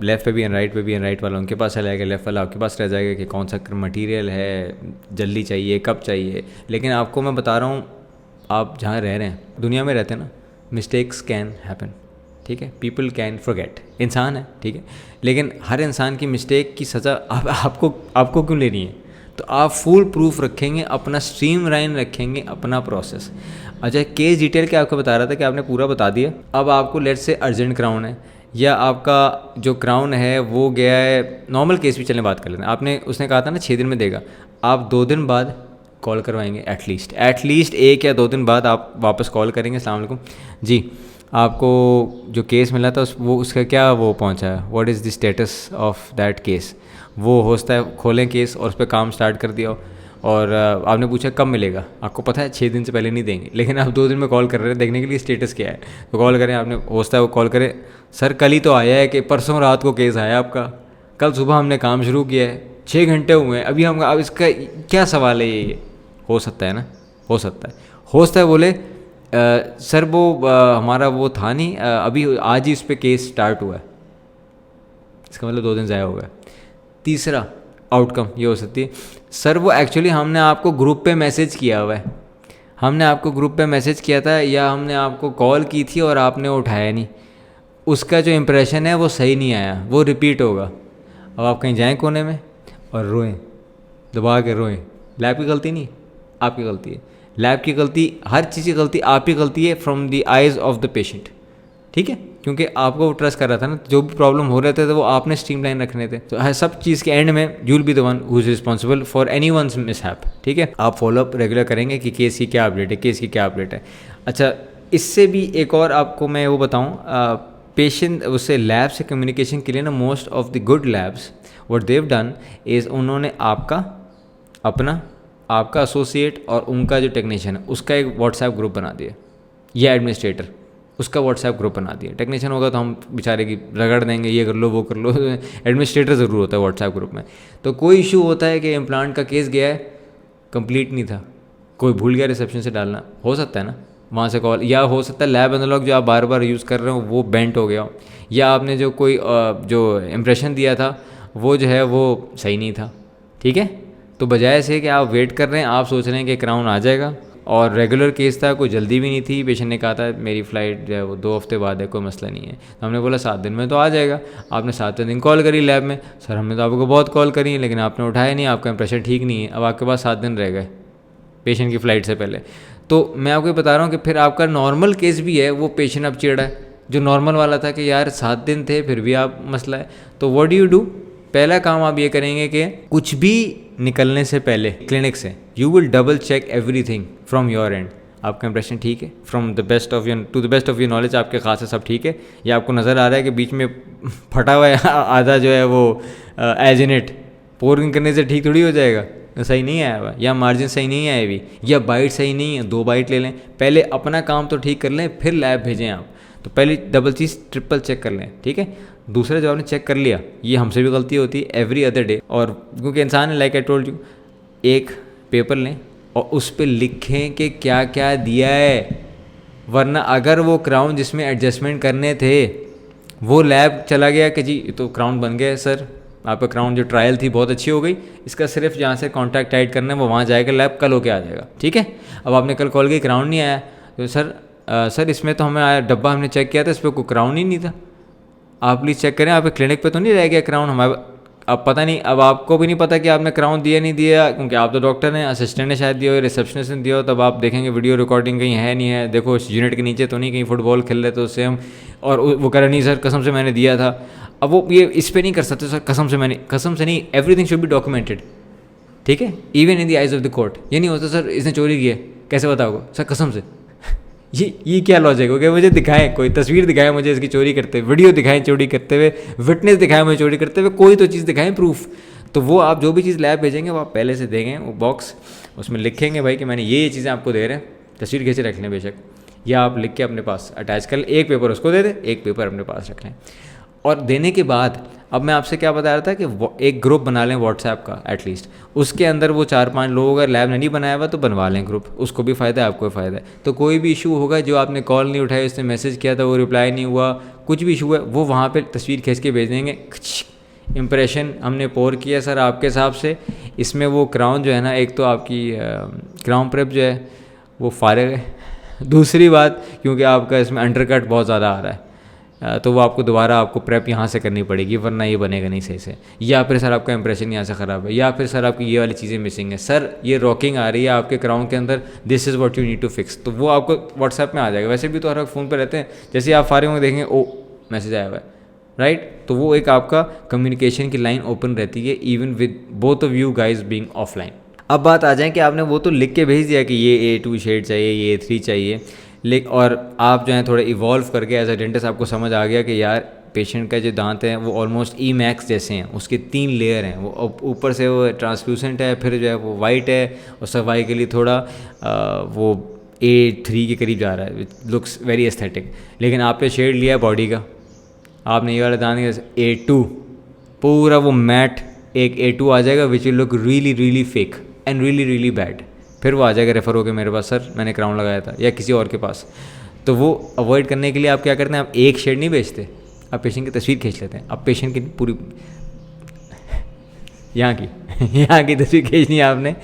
लेफ़्ट पे भी एंड राइट पे भी, एंड राइट वाला उनके पास रहेगा, लेफ़्ट वाला आपके पास रह जाएगा कि कौन सा मटीरियल है, जल्दी चाहिए, कब चाहिए. लेकिन आपको मैं बता रहा हूँ, आप जहाँ रह रहे हैं, दुनिया में रहते हैं ना, मिस्टेक्स कैन हैपन. ठीक है, पीपल कैन फॉरगेट, इंसान है. ठीक है, लेकिन हर इंसान की मिस्टेक की सज़ा आपको क्यों लेनी है. तो आप फुल प्रूफ रखेंगे, अपना स्ट्रीम लाइन रखेंगे, अपना प्रोसेस. अच्छा, केस डिटेल के आपको बता रहा था कि आपने पूरा बता दिया. अब आपको लेट से अर्जेंट क्राउन है, या आपका जो क्राउन है वो गया है, नॉर्मल केस भी चलने बात कर लेते हैं. आपने उसने कहा था ना 6 दिन में देगा, आप 2 दिन बाद कॉल करवाएंगे एटलीस्ट 1 या 2 दिन बाद आप वापस कॉल करेंगे, अस्सलाम वालेकुम जी, आपको जो केस मिला था वो उसका क्या वो पहुंचा है, what is the status of that case. वो होता है खोलें केस और उस पर काम स्टार्ट कर दिया, और आपने पूछा कब मिलेगा, आपको पता है 6 दिन से पहले नहीं देंगे, लेकिन आप 2 दिन में कॉल कर रहे हैं देखने के लिए स्टेटस क्या है. तो कॉल करें, आपने होता है वो कॉल करें, सर कल ही तो आया है कि परसों रात को केस आया आपका, कल सुबह हमने काम शुरू किया है, 6 घंटे हुए हैं अभी हम, अब इसका क्या सवाल है. ये हो सकता है ना, हो सकता है बोले सर वो हमारा वो था नहीं, अभी आज ही उस पर केस स्टार्ट हुआ है, इसका मतलब 2 दिन ज़ाया हो गया. तीसरा आउटकम ये हो सकती है, सर वो एक्चुअली हमने आपको ग्रुप पे मैसेज किया हुआ है, हमने आपको ग्रुप पे मैसेज किया था, या हमने आपको कॉल की थी और आपने उठाया नहीं, उसका जो इम्प्रेशन है वो सही नहीं आया, वो रिपीट होगा. अब आप कहीं जाएं कोने में और रोएं, दबा के रोएं. लैब की गलती नहीं, आपकी गलती है. लैब की गलती, हर चीज़ की गलती आपकी गलती है from the eyes of the patient. ठीक है, क्योंकि आपको वो ट्रस्ट कर रहा था ना, जो भी प्रॉब्लम हो रहे थे तो वो आपने स्ट्रीमलाइन रखने थे. तो हर सब चीज़ के एंड में you will be the one who is responsible for any one's mishap. ठीक है, आप फॉलोअप रेगुलर करेंगे कि केस की क्या अपडेट है, केस की क्या अपडेट है. अच्छा, इससे भी एक और आपको मैं वो बताऊँ, पेशेंट उससे लैब से कम्युनिकेशन के लिए ना, most of the good labs what they have done is उन्होंने आपका एसोसिएट और उनका जो टेक्नीशियन है उसका एक व्हाट्सएप ग्रुप बना दिया, या एडमिनिस्ट्रेटर उसका व्हाट्सएप ग्रुप बना दिया. टेक्नीशियन होगा तो हम बेचारे की रगड़ देंगे, ये कर लो वो कर लो, एडमिनिस्ट्रेटर ज़रूर होता है व्हाट्सएप ग्रुप में. तो कोई इशू होता है कि इम्प्लांट का केस गया है, कंप्लीट नहीं था, कोई भूल गया रिसेप्शन से डालना, हो सकता है ना, वहाँ से कॉल, या हो सकता है लैब एनालॉग जो आप बार बार यूज़ कर रहे हो वो बेंट हो गया हो, या आपने जो कोई जो इम्प्रेशन दिया था वो जो है वो सही नहीं था. ठीक है, तो बजाय से कि आप वेट कर रहे हैं, आप सोच रहे हैं कि क्राउन आ जाएगा, और रेगुलर केस था, कोई जल्दी भी नहीं थी, पेशेंट ने कहा था मेरी फ़्लाइट जो है वो 2 हफ्ते बाद है, कोई मसला नहीं है. तो हमने बोला 7 दिन में तो आ जाएगा. आपने 7वें दिन कॉल करी लैब में, सर हमने तो आपको बहुत कॉल करी है लेकिन आपने उठाया नहीं, आपका इंप्रेशन ठीक नहीं है. अब आपके पास 7 दिन रह गए पेशेंट की फ़्लाइट से पहले. तो मैं आपको बता रहा हूँ कि फिर आपका नॉर्मल केस भी है, वो पेशेंट अब चिढ़ा है, जो नॉर्मल वाला था कि यार 7 दिन थे फिर भी आप मसला है. तो व्हाट डू यू डू, पहला काम आप ये करेंगे कि कुछ भी निकलने से पहले क्लिनिक से you will double check everything from your end. आपका इंप्रेशन ठीक है, from the best of your to the best of your knowledge आपके खास है सब ठीक है, या आपको नज़र आ रहा है कि बीच में फटा हुआ है आधा जो है वो एज इन इट पोरिंग करने से ठीक थोड़ी हो जाएगा, सही नहीं आया हुआ, या मार्जिन सही नहीं आया अभी, या बाइट सही नहीं है, 2 बाइट ले लें. पहले अपना काम तो ठीक कर लें, फिर लैब भेजें आप. तो पहले डबल चीज़ ट्रिपल चेक कर लें. ठीक है, दूसरा जब आपने चेक कर लिया, ये हमसे भी गलती होती है एवरी अदर डे, और क्योंकि इंसान है लाइक आई टोल्ड यू, एक पेपर लें और उस पर लिखें कि क्या क्या दिया है, वरना अगर वो क्राउन जिसमें एडजस्टमेंट करने थे वो लैब चला गया कि जी तो क्राउन बन गया सर, आपका क्राउन जो ट्रायल थी बहुत अच्छी हो गई, इसका सिर्फ जहाँ से कॉन्टैक्ट टाइट करना है वो वहाँ जाएगा लैब, कल होके आ जाएगा, ठीक है। अब आपने कल कॉल की क्राउन नहीं आया तो सर इसमें तो हमें आया डब्बा हमने चेक किया था, इस पर कोई क्राउन ही नहीं था, आप प्लीज़ चेक करें आपके क्लिनिक पे तो नहीं रह गया क्राउन हमारे। अब पता नहीं, अब आपको भी नहीं पता कि आपने क्राउन दिया नहीं दिया, क्योंकि आप तो डॉक्टर हैं, असिस्टेंट ने शायद दिया हो, रिसेप्शनिस्ट ने दिया हो, तब आप देखेंगे वीडियो रिकॉर्डिंग कहीं है नहीं है, देखो यूनिट के नीचे तो नहीं कहीं फुटबॉल खेल रहे तो उससे हम, और वो कह रहे नहीं सर कसम से मैंने दिया था। अब वो ये इस पर नहीं कर सकते सर, कसम से नहीं, एवरीथिंग शुड बी डॉक्यूमेंटेड, ठीक है, even in the eyes of the court. ये नहीं होता सर इसने चोरी की है, कैसे बताओगे सर कसम से ये क्या लॉजिक हो गया, मुझे दिखाएं, कोई तस्वीर दिखाएं मुझे इसकी चोरी करते हुए, वीडियो दिखाएं चोरी करते हुए, विटनेस दिखाएं मुझे चोरी करते हुए, कोई तो चीज़ दिखाएं प्रूफ। तो वो आप जो भी चीज़ लैब भेजेंगे वो आप पहले से देंगे, वो बॉक्स उसमें लिखेंगे भाई कि मैंने ये चीज़ें आपको दे रहे हैं, तस्वीर खींचे रख लें बेशक, या आप लिख के अपने पास अटैच कर लें, एक पेपर उसको दे दें, एक पेपर अपने पास रख लें। और देने के बाद अब मैं आपसे क्या बता रहा था कि एक ग्रुप बना लें व्हाट्सएप का एटलीस्ट, उसके अंदर वो 4-5 लोग अगर लैब ने नहीं बनाया हुआ तो बनवा लें ग्रुप, उसको भी फ़ायदा है आपको भी फ़ायदा है। तो कोई भी इशू होगा, जो आपने कॉल नहीं उठाई, उसने मैसेज किया था वो रिप्लाई नहीं हुआ, कुछ भी इशू है वो वहाँ पे तस्वीर खींच के भेज देंगे, इम्प्रेशन हमने पोर किया सर आपके हिसाब से, इसमें वो क्राउन जो है ना, एक तो आपकी क्राउन प्रेप जो है वो फारिग है, दूसरी बात क्योंकि आपका इसमें अंडरकट बहुत ज़्यादा आ रहा है तो वो आपको दोबारा आपको प्रेप यहाँ से करनी पड़ेगी, वरना ये बनेगा नहीं सही से, या फिर सर आपका इंप्रेशन यहाँ से ख़राब है, या फिर सर आपकी ये वाली चीज़ें मिसिंग है, सर ये रॉकिंग आ रही है आपके क्राउन के अंदर, this is what you need to fix, तो वो आपको व्हाट्सएप में आ जाएगा। वैसे भी तो हर वक्त फ़ोन पर रहते हैं, जैसे आप फारिग होंगे देखेंगे ओ मैसेज आया हुआ है, राइट, तो वो एक आपका कम्युनिकेशन की लाइन ओपन रहती है, even with both of you guys being offline. अब बात आ जाए कि आपने वो तो लिख के भेज दिया कि ये A2 शेड चाहिए, ये A3 चाहिए, और आप जो है थोड़े इवॉल्व करके एज अ डेंटिस्ट आपको समझ आ गया कि यार पेशेंट का जो दांत है वो ऑलमोस्ट E-Max जैसे हैं, उसके 3 लेयर हैं, वो ऊपर से वो ट्रांसलूसेंट है, फिर जो है वो वाइट है, और सफाई के लिए थोड़ा वो A3 के करीब जा रहा है, लुक्स वेरी एस्थेटिक। लेकिन आपने शेड लिया बॉडी का, आपने ये वाला दांत A2 पूरा वो मैट एक A2 आ जाएगा, which will look really really fake and really really bad, फिर वो आ जाएगा रेफ़र होकर मेरे पास, सर मैंने क्राउन लगाया था, या किसी और के पास। तो वो अवॉइड करने के लिए आप क्या करते हैं, आप एक शेड नहीं बेचते, आप पेशेंट की तस्वीर खींच लेते हैं, अब पेशेंट की पूरी यहाँ की तस्वीर खींचनी है आपने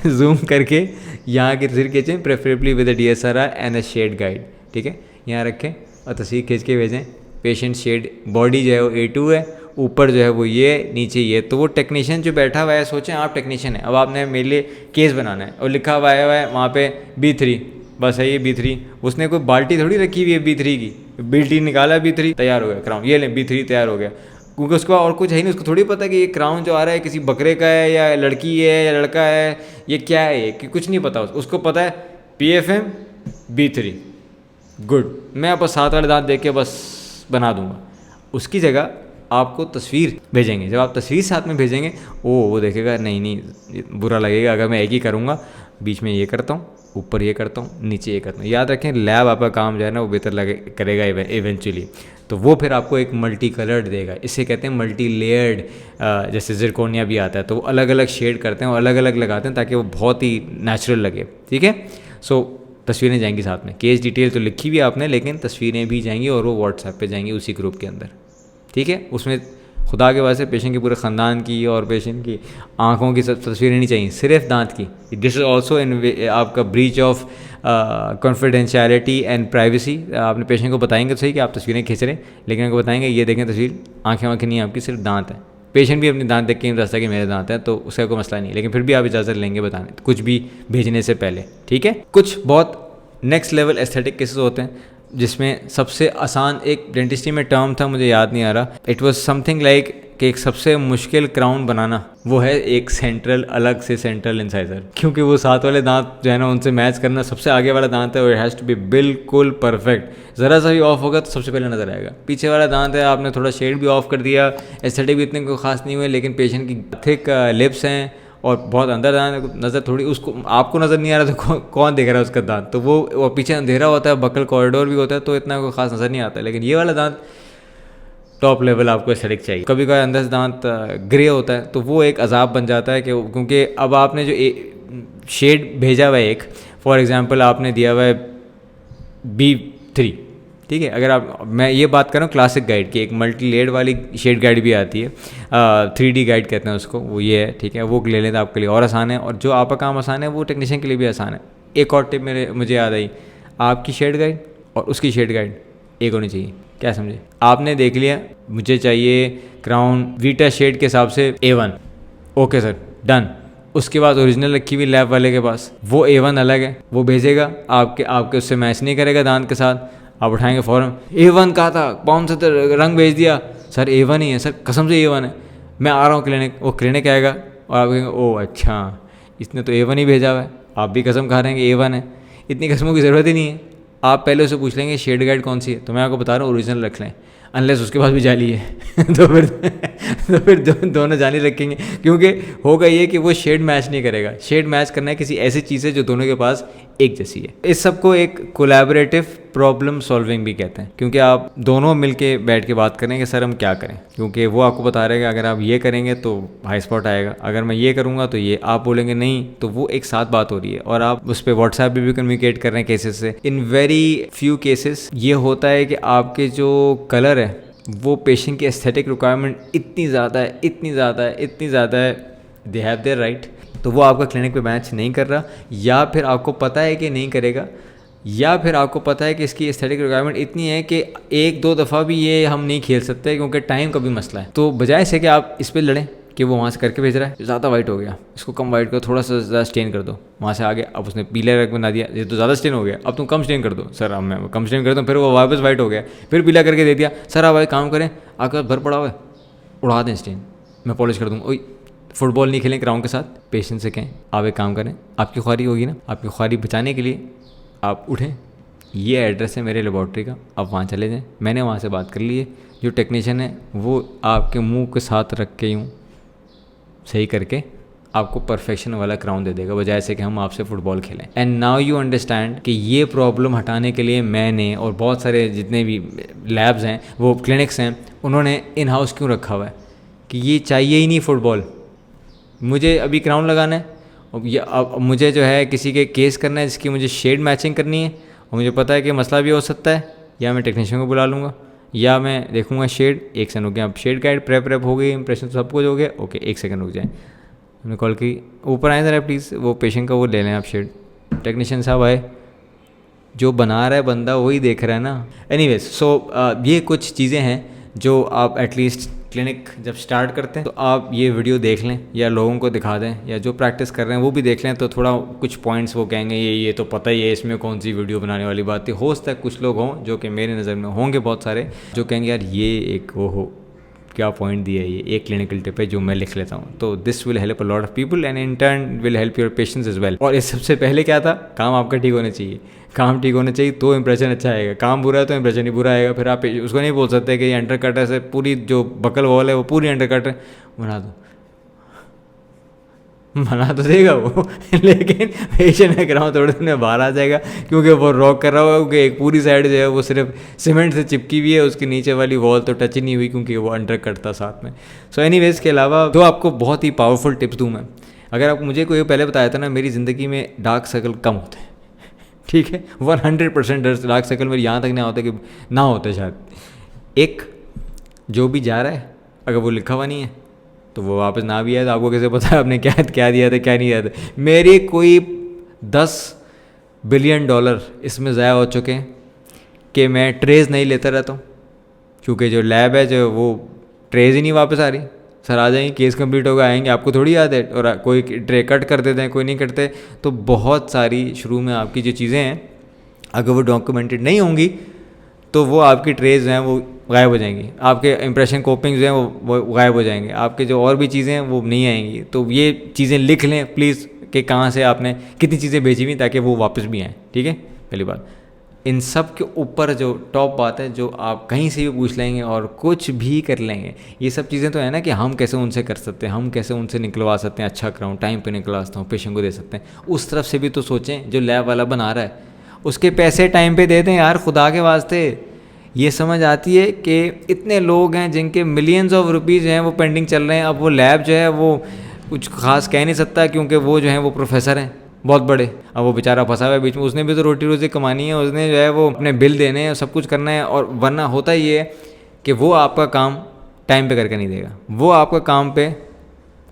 जूम करके यहाँ की तस्वीर खींचें, preferably with a DSLR and a shade guide, ठीक है, यहाँ रखें और तस्वीर खींच के भेजें। पेशेंट शेड बॉडी जो है वो A2 है, ऊपर जो है वो ये, नीचे ये। तो वो टेक्नीशियन जो बैठा हुआ है, सोचें आप टेक्नीशियन है, अब आपने मेरे लिए केस बनाना है और लिखा हुआ है वहाँ पे B3, बस है ये B3, उसने कोई बाल्टी थोड़ी रखी हुई है B3 की, B3 निकाला B3 तैयार हो गया क्राउन, ये लें B3 तैयार हो गया, क्योंकि उसको और कुछ है नहीं, उसको थोड़ी पता कि ये क्राउन जो आ रहा है किसी बकरे का है या लड़की है या लड़का है, ये क्या है, ये कि कुछ नहीं पता, उसको पता है PFM B3 गुड, मैं बस 7 वाले दांत देख के बस बना दूंगा। उसकी जगह आपको तस्वीर भेजेंगे, जब आप तस्वीर साथ में भेजेंगे वो देखेगा नहीं बुरा लगेगा अगर मैं एक ही करूँगा, बीच में ये करता हूँ, ऊपर ये करता हूँ, नीचे ये करता हूँ। याद रखें लैब आपका काम जो है ना वो बेहतर करेगा इवेंचुअली, तो वो फिर आपको एक मल्टी कलर्ड देगा, इसे कहते हैं मल्टी लेयर्ड, जैसे जिरकोनिया भी आता है तो वो अलग अलग शेड करते हैं और अलग अलग लगाते हैं ताकि वो बहुत ही नेचुरल लगे, ठीक है। सो तस्वीरें जाएंगी साथ में, केस डिटेल तो लिखी भी आपने, लेकिन तस्वीरें भी जाएंगी और वो व्हाट्सएप पे जाएंगी उसी ग्रुप के अंदर, ठीक है। उसमें खुदा के वास्ते पेशेंट के पूरे ख़ानदान की और पेशेंट की आँखों की सब तस्वीरें नहीं चाहिए, सिर्फ दांत की। दिस इज़ ऑल्सो इन आपका breach of confidentiality and privacy. आपने पेशेंट को बताएंगे तो सही कि आप तस्वीरें खींच रहे हैं, लेकिन उनको बताएंगे ये देखें तस्वीर, आँखें नहीं है आपकी, सिर्फ दांत है। पेशेंट भी अपने दांत देख के ही बताता है कि मेरे दांत हैं, तो उसका कोई मसला नहीं, लेकिन फिर भी आप इजाज़त लेंगे बताने कुछ भी भेजने से पहले, ठीक है। कुछ बहुत नेक्स्ट लेवल एस्थेटिक केसेस होते हैं जिसमें सबसे आसान एक डेंटिस्ट्री में टर्म था, मुझे याद नहीं आ रहा, इट वाज समथिंग लाइक कि एक सबसे मुश्किल क्राउन बनाना वो है एक सेंट्रल, अलग से सेंट्रल इंसाइजर, क्योंकि वो 7 वाले दांत जो है ना उनसे मैच करना, सबसे आगे वाला दांत है और इट हैज़ टू बी बिल्कुल परफेक्ट, ज़रा सा भी ऑफ होगा तो सबसे पहले नज़र आएगा। पीछे वाला दांत है, आपने थोड़ा शेड भी ऑफ कर दिया, एस्थेटिक भी इतने कोई खास नहीं हुए, लेकिन पेशेंट की थिक लिप्स हैं और बहुत अंदर दांत, नज़र थोड़ी उसको आपको नज़र नहीं आ रहा तो कौन देख रहा है उसका दांत, तो वो पीछे अंधेरा होता है, बकल कॉरिडोर भी होता है, तो इतना कोई ख़ास नज़र नहीं आता। लेकिन ये वाला दांत टॉप लेवल आपको एस्थेटिक चाहिए। कभी कभी अंदर से दांत ग्रे होता है तो वो एक अजाब बन जाता है कि क्योंकि अब आपने जो शेड भेजा हुआ है, एक फॉर एग्जांपल आपने दिया हुआ है B3, ठीक है। अगर आप, मैं ये बात कर रहा हूँ क्लासिक गाइड की, एक मल्टी लेड वाली शेड गाइड भी आती है, 3D गाइड कहते हैं उसको, वो ये है, ठीक है। वो ले लें तो आपके लिए और आसान है, और जो आपका काम आसान है वो टेक्नीशियन के लिए भी आसान है। एक और टिप मुझे याद आई, आपकी शेड गाइड और उसकी शेड गाइड एक होनी चाहिए। क्या समझे? आपने देख लिया मुझे चाहिए क्राउन वीटा शेड के हिसाब से A1, ओके सर, डन। उसके बाद ओरिजिनल रखी हुई लैब वाले के पास, वो A1 अलग है, वो भेजेगा, आपके उससे मैच नहीं करेगा दांत के साथ। आप उठाएंगे फ़ौरन, A1 कहा था, कौन सा रंग भेज दिया सर, A1 ही है सर, कसम से A1 है, मैं आ रहा हूँ क्लिनिक। वो क्लिनिक आएगा और आप कहेंगे ओह अच्छा, इसने तो A1 ही भेजा हुआ है, आप भी कसम खा रहे हैं कि A1 है। इतनी कसमों की ज़रूरत ही नहीं है। आप पहले उसे पूछ लेंगे शेड गाइड कौन सी है, तो मैं आपको बता रहा हूँ ओरिजिनल रख लें, अनलेस उसके पास भी जाली है तो फिर दोनों जाली रखेंगे, क्योंकि होगा ये कि वो शेड मैच नहीं करेगा। शेड मैच करना है किसी ऐसी चीज़ से जो दोनों के पास एक जैसी है। इस सबको एक कोलैबोरेटिव प्रॉब्लम सॉल्विंग भी कहते हैं, क्योंकि आप दोनों मिलके बैठ के बात करें कि सर हम क्या करें, क्योंकि वो आपको बता रहे हैं कि अगर आप ये करेंगे तो हाई स्पॉट आएगा, अगर मैं ये करूँगा तो ये, आप बोलेंगे नहीं, तो वो एक साथ बात हो रही है। और आप उस पर व्हाट्सएप भी कम्युनिकेट कर रहे हैं केसेस से। इन वेरी फ्यू केसेस ये होता है कि आपके जो कलर है वो पेशेंट की एस्थेटिक रिक्वायरमेंट इतनी ज़्यादा है, दे हैव देयर राइट, तो वो आपका क्लिनिक पे मैच नहीं कर रहा, या फिर आपको पता है कि नहीं करेगा, या फिर आपको पता है कि इसकी एस्थेटिक रिक्वायरमेंट इतनी है कि एक दो दफ़ा भी ये हम नहीं खेल सकते क्योंकि टाइम का भी मसला है। तो बजाय से कि आप इस पर लड़ें कि वो वहाँ से करके भेज रहा है, ज़्यादा वाइट हो गया, इसको कम वाइट करो, थोड़ा सा ज़्यादा स्टेन कर दो, वहाँ से आगे अब उसने पीला रंग बना दिया, ये तो ज़्यादा स्टेन हो गया, अब तुम कम स्टेन कर दो। सर अब मैं कम स्टेन करता हूँ, फिर वो वापस वाइट हो गया, फिर पीला करके दे दिया। सर आप एक काम करें, आकर भर पड़ा हुआ है, उड़ा दें स्टेन, मैं पॉलिश कर दूँगा। ओई फुटबॉल नहीं खेलें ग्राउंड के साथ, पेशेंट से कहें आप एक काम करें, आपकी ख्वारी होगी ना, आपकी ख्वारी बचाने के लिए आप उठें, ये एड्रेस है मेरे लेबॉर्ट्री का, आप वहाँ चले जाएँ, मैंने वहाँ से बात कर ली है, जो टेक्नीशियन है वो आपके मुंह के साथ रख के यूँ सही करके आपको परफेक्शन वाला क्राउन दे देगा, बजाय से कि हम आपसे फुटबॉल खेलें। एंड नाउ यू अंडरस्टैंड कि ये प्रॉब्लम हटाने के लिए मैंने और बहुत सारे जितने भी लैब्स हैं, वो क्लिनिक्स हैं, उन्होंने इन हाउस क्यों रखा हुआ है कि ये चाहिए ही नहीं फुटबॉल, मुझे अभी क्राउन लगाना है, अब मुझे जो है किसी के केस करना है जिसकी मुझे शेड मैचिंग करनी है, और मुझे पता है कि मसला भी हो सकता है, या मैं टेक्नीशियन को बुला लूँगा, या मैं देखूंगा शेड। एक सेकंड हो गया, अब शेड गाइड प्रेप हो गई, इंप्रेशन सब कुछ हो गया, ओके एक सेकंड रुक जाए, मैंने कॉल की, ऊपर आए ज़रा प्लीज़, वो पेशेंट का वो ले लें आप शेड। टेक्नीशियन साहब आए, जो बना रहा है बंदा वही देख रहा है ना। एनीवेज सो ये कुछ चीज़ें हैं जो आप एटलीस्ट क्लिनिक जब स्टार्ट करते हैं तो आप ये वीडियो देख लें, या लोगों को दिखा दें, या जो प्रैक्टिस कर रहे हैं वो भी देख लें, तो थोड़ा कुछ पॉइंट्स वो कहेंगे ये तो पता ही है, इसमें कौन सी वीडियो बनाने वाली बात थी। हो सकता है कुछ लोग हों जो कि मेरे नज़र में होंगे बहुत सारे, जो कहेंगे यार ये एक वो हो क्या पॉइंट दिया है, ये एक क्लिनिकल टिप है जो मैं लिख लेता हूँ, तो this will help a lot of people and in turn will help your patients as well. और इस सबसे पहले क्या था, काम आपका ठीक होना चाहिए, काम ठीक होना चाहिए तो इंप्रेशन अच्छा आएगा, काम बुरा है तो इंप्रेशन ही बुरा आएगा। फिर आप उसको नहीं बोल सकते कि ये अंडर कट है, से पूरी जो बकल वॉल है वो पूरी अंडर कट है, बना तो देगा वो लेकिन पेशेंट है ग्राउंड थोड़े दिन में बाहर आ जाएगा, क्योंकि वो रॉक कर रहा होगा, क्योंकि एक पूरी साइड जो है वो सिर्फ सीमेंट से चिपकी हुई है, उसके नीचे वाली वॉल तो टच ही नहीं हुई क्योंकि वो अंडर कट था साथ में। सो एनीवेज के अलावा तो आपको बहुत ही पावरफुल टिप्स दूँ मैं। अगर आप मुझे कोई पहले बताया था ना, मेरी ज़िंदगी में डार्क सर्कल कम होते हैं, ठीक है, 100% डार्क सर्कल मेरे यहाँ तक नहीं होता कि ना होते शायद। एक जो भी जा रहा है अगर वो लिखा हुआ नहीं है तो वो वापस ना भी आए तो आपको कैसे पता है आपने क्या दिया था क्या नहीं दिया था। मेरे कोई 10 बिलियन डॉलर इसमें ज़ाया हो चुके हैं कि मैं ट्रेज़ नहीं लेता रहता हूँ, क्योंकि जो लैब है जो वो ट्रेज़ ही नहीं वापस आ रही। सर आ जाएंगे, केस कंप्लीट होगा, आएंगे, आपको थोड़ी याद है, और कोई ट्रे कट कर देते हैं, कोई नहीं करते। तो बहुत सारी शुरू में आपकी जो चीज़ें हैं अगर वो डॉक्यूमेंटेड नहीं होंगी तो वो आपकी ट्रेज हैं वो गायब हो जाएंगी, आपके इंप्रेशन कोपिंग्स हैं वो गायब हो जाएंगे, आपके जो और भी चीज़ें हैं वो नहीं आएंगी। तो ये चीज़ें लिख लें प्लीज़ कि कहाँ से आपने कितनी चीज़ें भेजी हुई ताकि वो वापस भी आएँ, ठीक है। पहली बात, इन सब के ऊपर जो टॉप बात है जो आप कहीं से भी पूछ लेंगे और कुछ भी कर लेंगे, ये सब चीज़ें तो है ना कि हम कैसे उनसे कर सकते हैं, हम कैसे उनसे निकलवा सकते हैं अच्छा क्राउन, टाइम पे निकलवा सकता हूँ, पेशेंट को दे सकते हैं। उस तरफ से भी तो सोचें, जो लैब वाला बना रहा है उसके पैसे टाइम पे दे दें यार, खुदा के वास्ते। ये समझ आती है कि इतने लोग हैं जिनके मिलियंस ऑफ रुपीज़ हैं वो पेंडिंग चल रहे हैं। अब वो लैब जो है वो कुछ खास कह नहीं सकता क्योंकि वो जो है वो प्रोफेसर हैं बहुत बड़े। अब वो बेचारा फंसा हुआ है बीच में, उसने भी तो रोटी रोज़ी कमानी है, उसने जो है वो अपने बिल देने हैं, सब कुछ करना है। और वरना होता ये है कि वो आपका काम टाइम पे करके नहीं देगा, वो आपका काम पे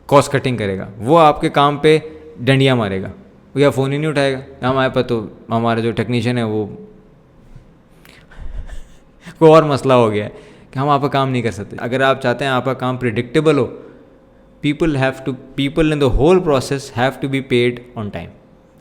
कॉस्ट कटिंग करेगा, वो आपके काम पे डंडियाँ मारेगा या फ़ोन ही नहीं उठाएगा। हमारे पास तो हमारा जो टेक्नीशियन है वो कोई और मसला हो गया है कि हम आपका काम नहीं कर सकते। अगर आप चाहते हैं आपका काम प्रिडिक्टेबल हो, people in the whole process have to be paid on time.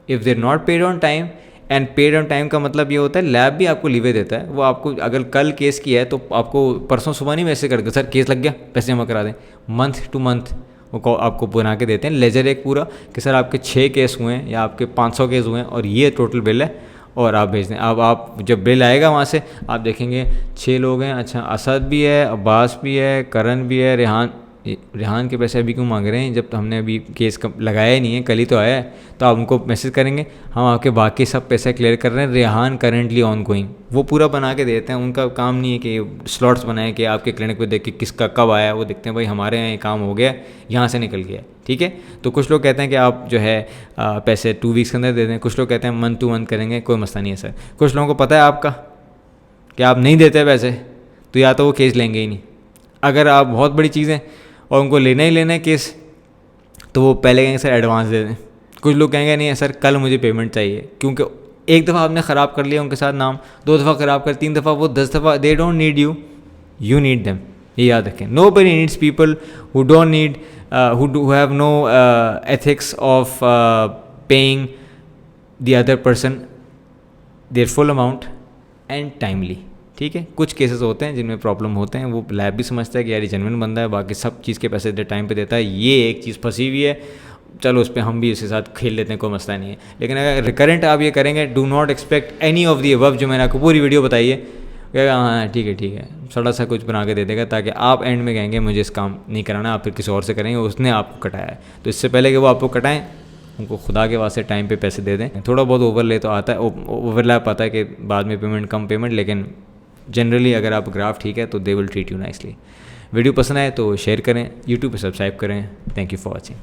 If they're not paid on time, and paid on time का मतलब ये होता है लैब भी आपको लीवे देता है। वो आपको अगर कल केस किया है तो आपको परसों सुबह नहीं मैसेज करके सर केस लग गया पैसे जमा करा दें। मंथ टू मंथ वो आपको बना के देते हैं लेजर एक पूरा कि सर आपके 6 केस हुए हैं या आपके 500 केस हुए हैं और ये टोटल बिल है और आप भेज दें। अब आप जब बिल आएगा वहाँ से आप देखेंगे 6 लोग हैं, अच्छा असद भी है, अब्बास भी है, करण भी है, रेहान के पैसे अभी क्यों मांग रहे हैं जब हमने अभी केस लगाया ही नहीं है, कल ही तो आया है। तो आप उनको मैसेज करेंगे हम आपके बाकी सब पैसे क्लियर कर रहे हैं, रेहान करेंटली ऑन गोइंग, वो पूरा बना के देते हैं। उनका काम नहीं है कि स्लॉट्स बनाए कि आपके क्लिनिक पे देख के किसका कब आया, वो देखते हैं भाई हमारे यहाँ ये काम हो गया, यहाँ से निकल गया, ठीक है। तो कुछ लोग कहते हैं कि आप जो है पैसे 2 वीक्स के अंदर दे दें, कुछ लोग कहते हैं मंथ टू मंथ करेंगे, कोई मसला नहीं है सर। कुछ लोगों को पता है आपका कि आप नहीं देते पैसे तो या तो वो केस लेंगे ही नहीं। अगर आप बहुत बड़ी चीज़ें और उनको लेना ही लेना है केस तो वो पहले कहेंगे सर एडवांस दे दें। कुछ लोग कहेंगे नहीं सर कल मुझे पेमेंट चाहिए, क्योंकि एक दफ़ा आपने ख़राब कर लिया उनके साथ नाम, 2 दफ़ा ख़राब कर, 3 दफ़ा, वो 10 दफ़ा, they don't need you, you need them. ये याद रखें, nobody needs people who don't need who have no ethics of paying the other person their full amount and timely, ठीक है। कुछ केसेस होते हैं जिनमें प्रॉब्लम होते हैं, वो लैब भी समझता है कि यार ये जेन्युइन बंदा है, बाकी सब चीज़ के पैसे टाइम पे देता है, ये एक चीज़ फंसी हुई है, चलो उस पर हम भी इसके साथ खेल लेते हैं, कोई मसला नहीं है। लेकिन अगर रिकरेंट आप ये करेंगे, do not expect any of the above, जो मैंने आपको पूरी वीडियो बताई है, कहेगा हाँ ठीक है थोड़ा सा कुछ बना के दे देगा, ताकि आप एंड में कहेंगे मुझे इस काम नहीं कराना, आप फिर किसी और से करेंगे, उसने आपको कटाया है। तो इससे पहले कि वो आपको कटाएं, उनको खुदा के वास्ते टाइम पे पैसे दे दें। थोड़ा बहुत ओवरले तो आता है, ओवरलैप आता है कि बाद में पेमेंट कम पेमेंट, लेकिन जनरली अगर आप ग्राफ ठीक है तो they will treat you nicely. Video पसंद आए तो शेयर करें, यूट्यूब पे सब्सक्राइब करें। Thank you for watching.